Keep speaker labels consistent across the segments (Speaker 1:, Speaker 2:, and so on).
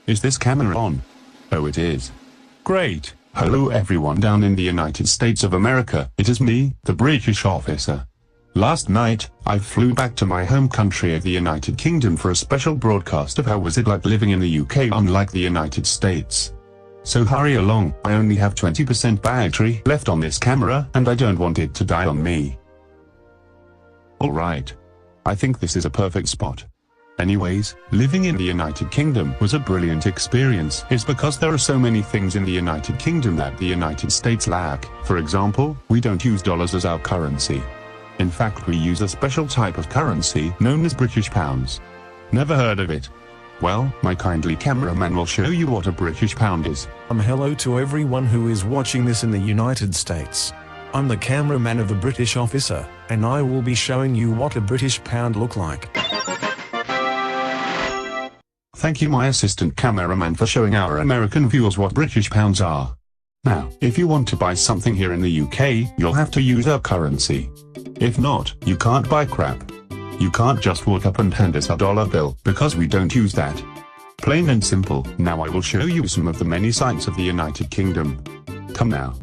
Speaker 1: Is this camera on? Oh, it is. Great. Hello everyone down in the United States of America. It is me, the British officer. Last night, I flew back to my home country of the United Kingdom for a special broadcast of how was it like living in the UK unlike the United States. So hurry along, I only have 20% battery left on this camera and I don't want it to die on me. Alright. I think this is a perfect spot. Anyways, living in the United Kingdom was a brilliant experience. It's because there are so many things in the United Kingdom that the United States lack. For example, we don't use dollars as our currency. In fact, we use a special type of currency known as British pounds. Never heard of it? Well, my kindly cameraman will show you what a British pound is.
Speaker 2: Hello to everyone who is watching this in the United States. I'm the cameraman of the British officer, and I will be showing you what a British pound look like.
Speaker 1: Thank you my assistant cameraman for showing our American viewers what British pounds are. Now, if you want to buy something here in the UK, you'll have to use our currency. If not, you can't buy crap. You can't just walk up and hand us a dollar bill, because we don't use that. Plain and simple. Now I will show you some of the many sights of the United Kingdom. Come now.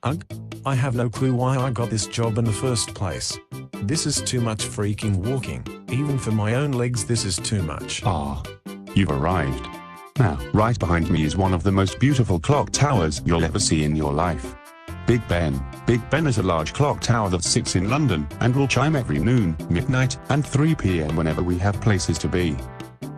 Speaker 2: Ugh, I have no clue why I got this job in the first place. This is too much freaking walking. Even for my own legs this is too much.
Speaker 1: Ah, you've arrived. Now, right behind me is one of the most beautiful clock towers you'll ever see in your life. Big Ben. Big Ben is a large clock tower that sits in London, and will chime every noon, midnight, and 3 p.m. whenever we have places to be.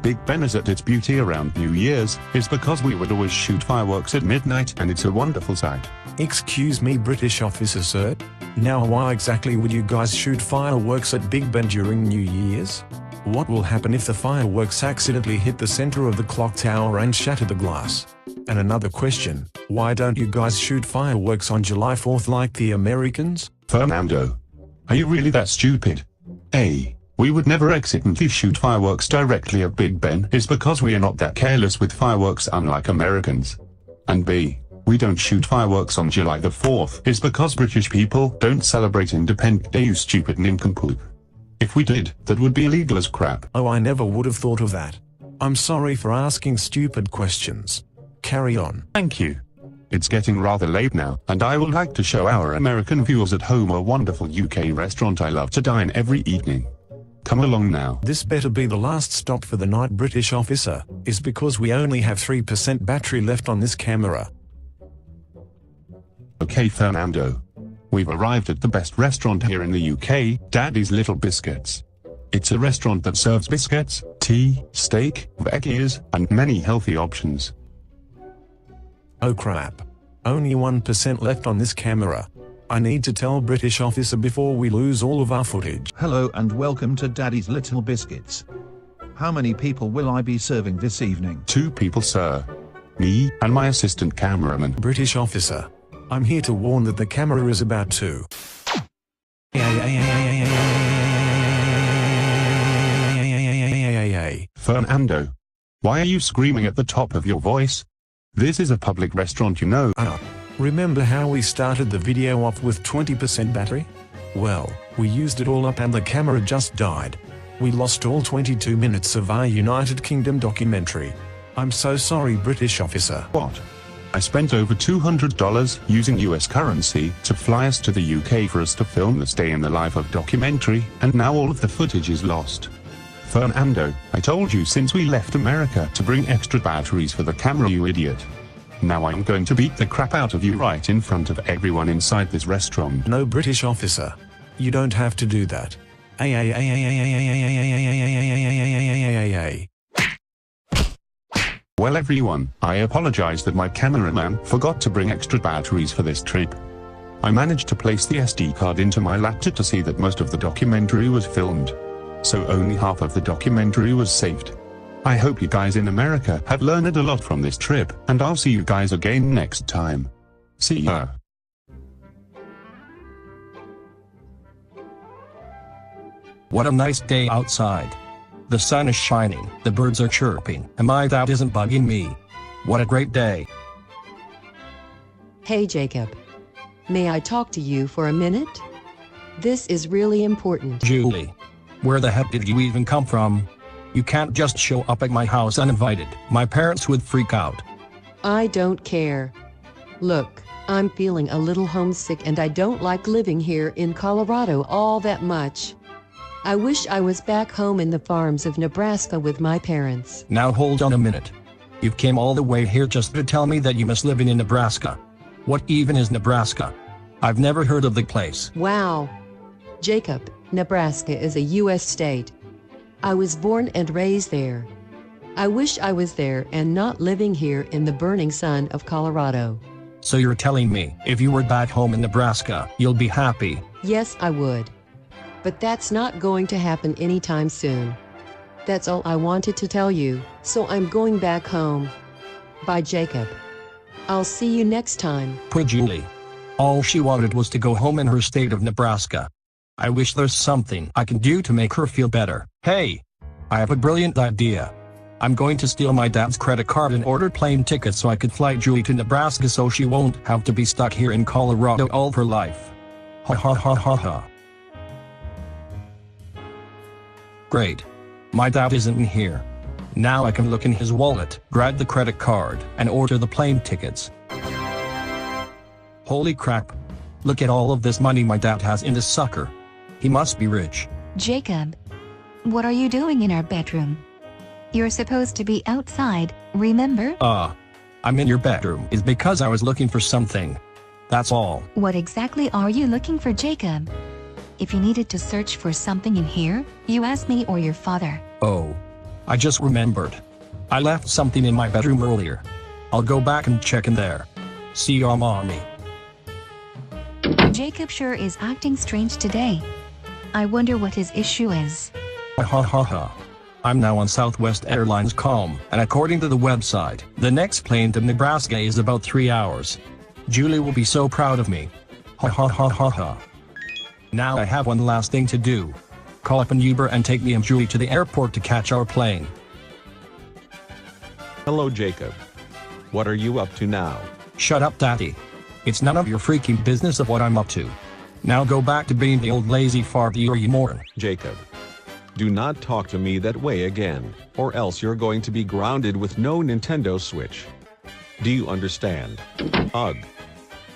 Speaker 1: Big Ben is at its beauty around New Year's, is because we would always shoot fireworks at midnight and it's a wonderful sight.
Speaker 2: Excuse me British officer sir? Now why exactly would you guys shoot fireworks at Big Ben during New Year's? What will happen if the fireworks accidentally hit the center of the clock tower and shatter the glass? And another question, why don't you guys shoot fireworks on July 4th like the Americans?
Speaker 1: Fernando. Are you really that stupid? A. We would never accidentally shoot fireworks directly at Big Ben is because we are not that careless with fireworks unlike Americans. And B. We don't shoot fireworks on July the 4th is because British people don't celebrate Independence Day you stupid nincompoop. If we did, that would be illegal as crap.
Speaker 2: Oh I never would have thought of that. I'm sorry for asking stupid questions. Carry on.
Speaker 1: Thank you. It's getting rather late now, and I would like to show our American viewers at home a wonderful UK restaurant I love to dine every evening. Come along now.
Speaker 2: This better be the last stop for the night British officer, is because we only have 3% battery left on this camera.
Speaker 1: Okay Fernando. We've arrived at the best restaurant here in the UK, Daddy's Little Biscuits. It's a restaurant that serves biscuits, tea, steak, veggies, and many healthy options.
Speaker 2: Oh crap. Only 1% left on this camera. I need to tell British officer before we lose all of our footage.
Speaker 3: Hello and welcome to Daddy's Little Biscuits. How many people will I be serving this evening?
Speaker 1: 2 people sir. Me, and my assistant cameraman.
Speaker 2: British officer. I'm here to warn that the camera is about to.
Speaker 1: Fernando. Why are you screaming at the top of your voice? This is a public restaurant you know.
Speaker 2: Remember how we started the video off with 20% battery? Well, we used it all up and the camera just died. We lost all 22 minutes of our United Kingdom documentary. I'm so sorry British officer.
Speaker 1: What? I spent over $200 using US currency to fly us to the UK for us to film this day in the life of documentary, and now all of the footage is lost. Fernando, I told you since we left America to bring extra batteries for the camera you idiot. Now I'm going to beat the crap out of you right in front of everyone inside this restaurant.
Speaker 2: No British officer. You don't have to do that.
Speaker 1: Well everyone, I apologize that my cameraman forgot to bring extra batteries for this trip. I managed to place the SD card into my laptop to see that most of the documentary was filmed. So only half of the documentary was saved. I hope you guys in America have learned a lot from this trip, and I'll see you guys again next time. See ya.
Speaker 4: What a nice day outside. The sun is shining, the birds are chirping, and that isn't bugging me. What a great day.
Speaker 5: Hey Jacob. May I talk to you for a minute? This is really important.
Speaker 4: Julie. Where the heck did you even come from? You can't just show up at my house uninvited. My parents would freak out.
Speaker 5: I don't care. Look, I'm feeling a little homesick and I don't like living here in Colorado all that much. I wish I was back home in the farms of Nebraska with my parents.
Speaker 4: Now hold on a minute. You came all the way here just to tell me that you must live in Nebraska. What even is Nebraska? I've never heard of the place.
Speaker 5: Wow. Jacob, Nebraska is a U.S. state. I was born and raised there. I wish I was there and not living here in the burning sun of Colorado.
Speaker 4: So you're telling me, if you were back home in Nebraska, you'll be happy?
Speaker 5: Yes, I would. But that's not going to happen anytime soon. That's all I wanted to tell you, so I'm going back home. Bye, Jacob. I'll see you next time.
Speaker 4: Poor Julie. All she wanted was to go home in her state of Nebraska. I wish there's something I can do to make her feel better. Hey! I have a brilliant idea. I'm going to steal my dad's credit card and order plane tickets so I could fly Julie to Nebraska so she won't have to be stuck here in Colorado all her life. Ha ha ha ha ha. Great. My dad isn't in here. Now I can look in his wallet, grab the credit card, and order the plane tickets. Holy crap. Look at all of this money my dad has in this sucker. He must be rich.
Speaker 6: Jacob, what are you doing in our bedroom? You're supposed to be outside, remember?
Speaker 4: I'm in your bedroom is because I was looking for something. That's all.
Speaker 6: What exactly are you looking for, Jacob? If you needed to search for something in here, you asked me or your father.
Speaker 4: Oh. I just remembered. I left something in my bedroom earlier. I'll go back and check in there. See ya, mommy.
Speaker 6: Jacob sure is acting strange today. I wonder what his issue is.
Speaker 4: Ha ha ha ha. I'm now on Southwest Airlines com, and according to the website, the next plane to Nebraska is about 3 hours. Julie will be so proud of me. Ha ha ha ha ha. Now I have one last thing to do. Call up an Uber and take me and Julie to the airport to catch our plane.
Speaker 7: Hello, Jacob. What are you up to now?
Speaker 4: Shut up, Daddy. It's none of your freaking business of what I'm up to. Now go back to being the old lazy fart you moron.
Speaker 7: Jacob. Do not talk to me that way again, or else you're going to be grounded with no Nintendo Switch. Do you understand? Ugh.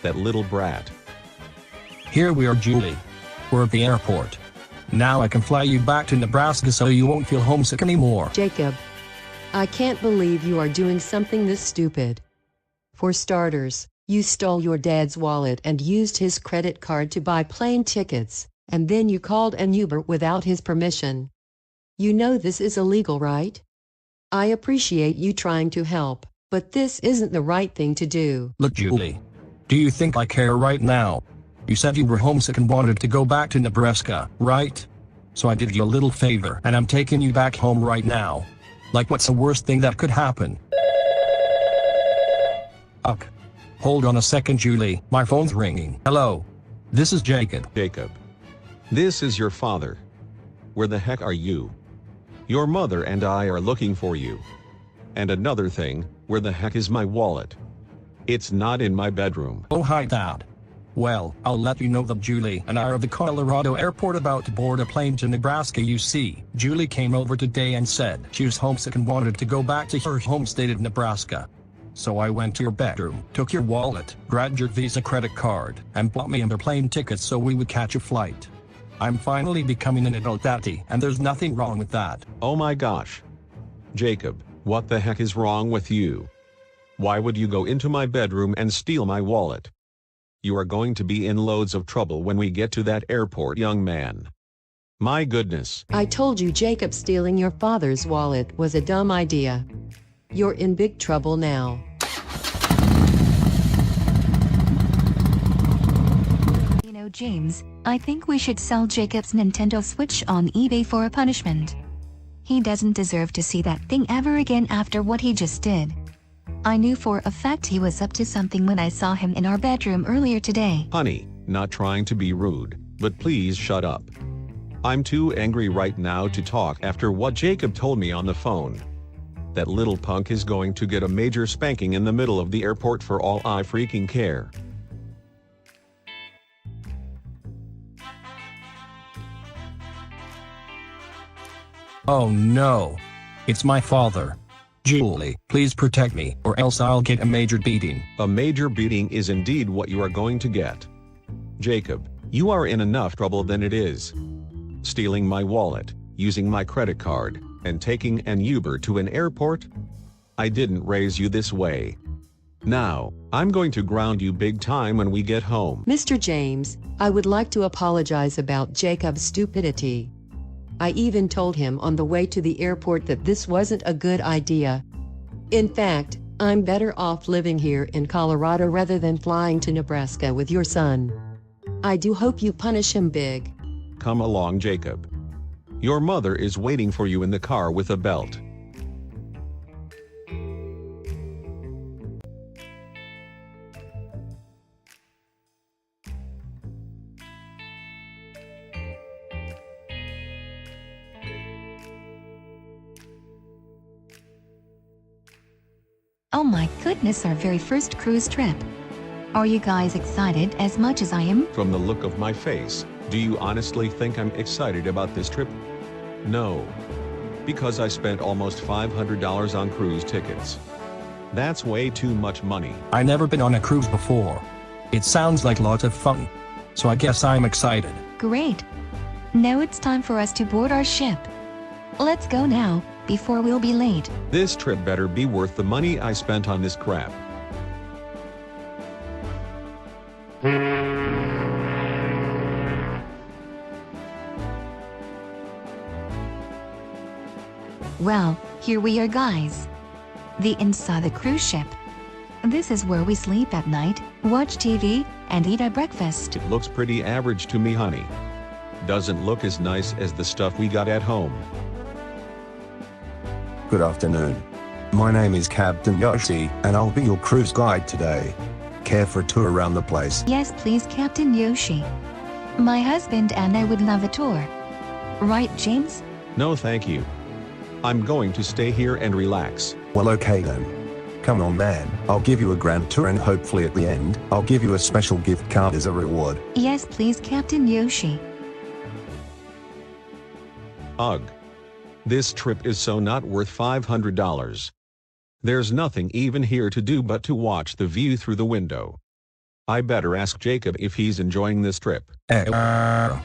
Speaker 7: That little brat.
Speaker 4: Here we are, Julie. We're at the airport. Now I can fly you back to Nebraska so you won't feel homesick anymore.
Speaker 5: Jacob, I can't believe you are doing something this stupid. For starters, you stole your dad's wallet and used his credit card to buy plane tickets, and then you called an Uber without his permission. You know this is illegal, right? I appreciate you trying to help, but this isn't the right thing to do.
Speaker 4: Look, Julie. Do you think I care right now? You said you were homesick and wanted to go back to Nebraska, right? So I did you a little favor and I'm taking you back home right now. Like, what's the worst thing that could happen? Ugh. Hold on a second, Julie. My phone's ringing. Hello. This is Jacob.
Speaker 7: Jacob. This is your father. Where the heck are you? Your mother and I are looking for you. And another thing, where the heck is my wallet? It's not in my bedroom.
Speaker 4: Oh, hi, Dad. Well, I'll let you know that Julie and I are at the Colorado airport about to board a plane to Nebraska. You see, Julie came over today and said she was homesick and wanted to go back to her home state of Nebraska. So I went to your bedroom, took your wallet, grabbed your Visa credit card, and bought me a plane ticket so we would catch a flight. I'm finally becoming an adult daddy, and there's nothing wrong with that.
Speaker 7: Oh my gosh. Jacob, what the heck is wrong with you? Why would you go into my bedroom and steal my wallet? You are going to be in loads of trouble when we get to that airport, young man. My goodness.
Speaker 5: I told you Jacob stealing your father's wallet was a dumb idea. You're in big trouble now.
Speaker 6: You know, James, I think we should sell Jacob's Nintendo Switch on eBay for a punishment. He doesn't deserve to see that thing ever again after what he just did. I knew for a fact he was up to something when I saw him in our bedroom earlier today.
Speaker 7: Honey, not trying to be rude, but please shut up. I'm too angry right now to talk after what Jacob told me on the phone. That little punk is going to get a major spanking in the middle of the airport for all I freaking care.
Speaker 4: Oh no. It's my father. Julie, please protect me, or else I'll get a major beating.
Speaker 7: A major beating is indeed what you are going to get. Jacob, you are in enough trouble than it is. Stealing my wallet, using my credit card, and taking an Uber to an airport? I didn't raise you this way. Now, I'm going to ground you big time when we get home.
Speaker 5: Mr. James, I would like to apologize about Jacob's stupidity. I even told him on the way to the airport that this wasn't a good idea. In fact, I'm better off living here in Colorado rather than flying to Nebraska with your son. I do hope you punish him big.
Speaker 7: Come along, Jacob. Your mother is waiting for you in the car with a belt.
Speaker 6: Oh my goodness, our very first cruise trip. Are you guys excited as much as I am?
Speaker 7: From the look of my face, do you honestly think I'm excited about this trip? No. Because I spent almost $500 on cruise tickets. That's way too much money.
Speaker 4: I've never been on a cruise before. It sounds like lots of fun. So I guess I'm excited.
Speaker 6: Great. Now it's time for us to board our ship. Let's go now, before we'll be late.
Speaker 7: This trip better be worth the money I spent on this crap.
Speaker 6: Well, here we are, guys. The inside the cruise ship. This is where we sleep at night, watch TV, and eat our breakfast.
Speaker 7: It looks pretty average to me, honey. Doesn't look as nice as the stuff we got at home.
Speaker 8: Good afternoon. My name is Captain Yoshi, and I'll be your cruise guide today. Care for a tour around the place?
Speaker 6: Yes, please, Captain Yoshi. My husband and I would love a tour. Right, James?
Speaker 7: No, thank you. I'm going to stay here and relax.
Speaker 8: Well, okay then. Come on, man. I'll give you a grand tour, and hopefully at the end, I'll give you a special gift card as a reward.
Speaker 6: Yes, please, Captain Yoshi.
Speaker 7: Ugh. This trip is so not worth $500. There's nothing even here to do but to watch the view through the window. I better ask Jacob if he's enjoying this trip.
Speaker 4: Are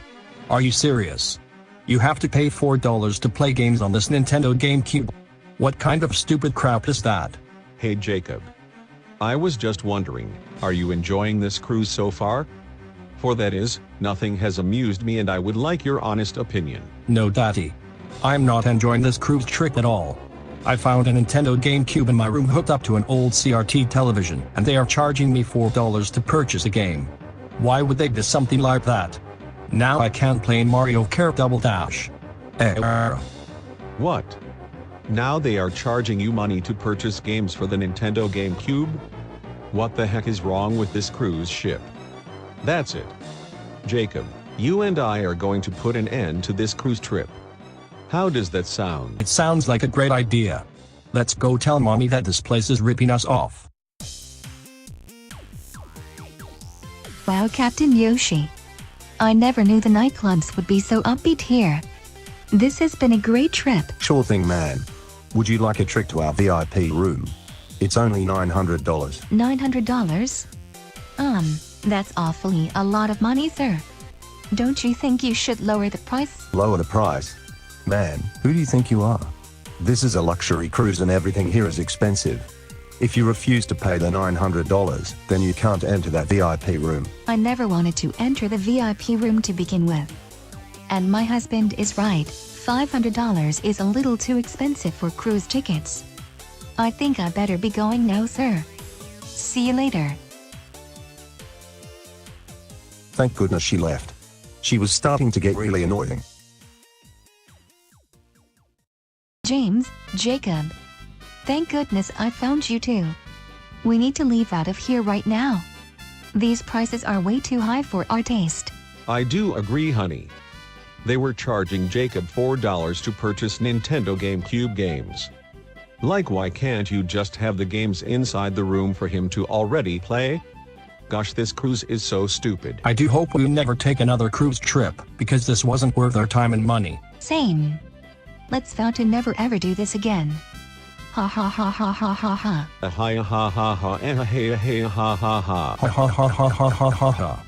Speaker 4: you serious? You have to pay $4 to play games on this Nintendo GameCube. What kind of stupid crap is that?
Speaker 7: Hey Jacob. I was just wondering, are you enjoying this cruise so far? For that is, nothing has amused me and I would like your honest opinion.
Speaker 4: No, Daddy. I'm not enjoying this cruise trip at all. I found a Nintendo GameCube in my room hooked up to an old CRT television, and they are charging me $4 to purchase a game. Why would they do something like that? Now I can't play Mario Kart Double Dash.
Speaker 7: What? Now they are charging you money to purchase games for the Nintendo GameCube? What the heck is wrong with this cruise ship? That's it. Jacob, you and I are going to put an end to this cruise trip. How does that sound?
Speaker 4: It sounds like a great idea. Let's go tell Mommy that this place is ripping us off.
Speaker 6: Wow, Captain Yoshi. I never knew the nightclubs would be so upbeat here. This has been a great trip.
Speaker 8: Sure thing, man. Would you like a trip to our VIP room? It's only $900.
Speaker 6: $900? That's awfully a lot of money, sir. Don't you think you should lower the price?
Speaker 8: Lower the price? Man, who do you think you are? This is a luxury cruise and everything here is expensive. If you refuse to pay the $900, then you can't enter that VIP room.
Speaker 6: I never wanted to enter the VIP room to begin with. And my husband is right, $500 is a little too expensive for cruise tickets. I think I better be going now, sir. See you later.
Speaker 8: Thank goodness she left. She was starting to get really annoying.
Speaker 6: James, Jacob. Thank goodness I found you too. We need to leave out of here right now. These prices are way too high for our taste.
Speaker 7: I do agree, honey. They were charging Jacob $4 to purchase Nintendo GameCube games. Like, why can't you just have the games inside the room for him to already play? Gosh, this cruise is so stupid.
Speaker 4: I do hope we never take another cruise trip, because this wasn't worth our time and money.
Speaker 6: Same. Let's vow to never ever do this again. Ha ha ha ha ha ha ha.
Speaker 7: Ha ha ha ha ha ha ha ha ha ha.
Speaker 4: Ha ha ha ha ha ha ha ha.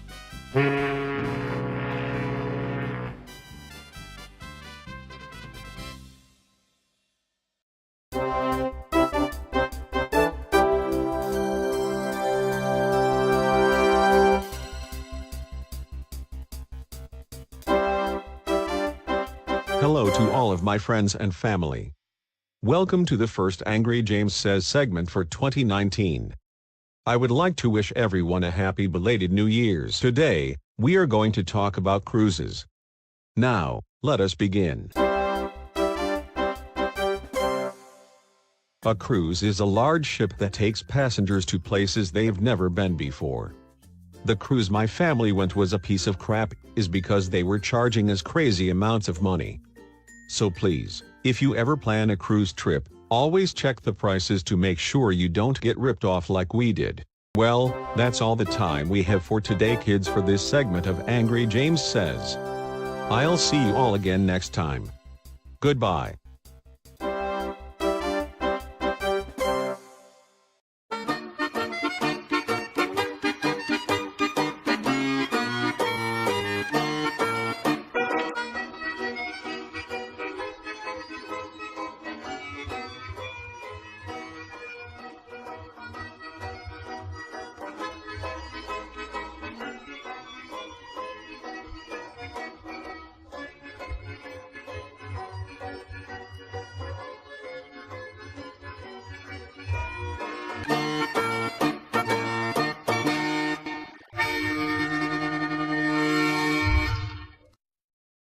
Speaker 7: Hello to all of my friends and family. Welcome to the first Angry James Says segment for 2019. I would like to wish everyone a happy belated New Year's. Today, we are going to talk about cruises. Now, let us begin. A cruise is a large ship that takes passengers to places they've never been before. The cruise my family went was a piece of crap, is because they were charging us crazy amounts of money. So please, if you ever plan a cruise trip, always check the prices to make sure you don't get ripped off like we did. Well, that's all the time we have for today, kids, for this segment of Angry James Says. I'll see you all again next time. Goodbye.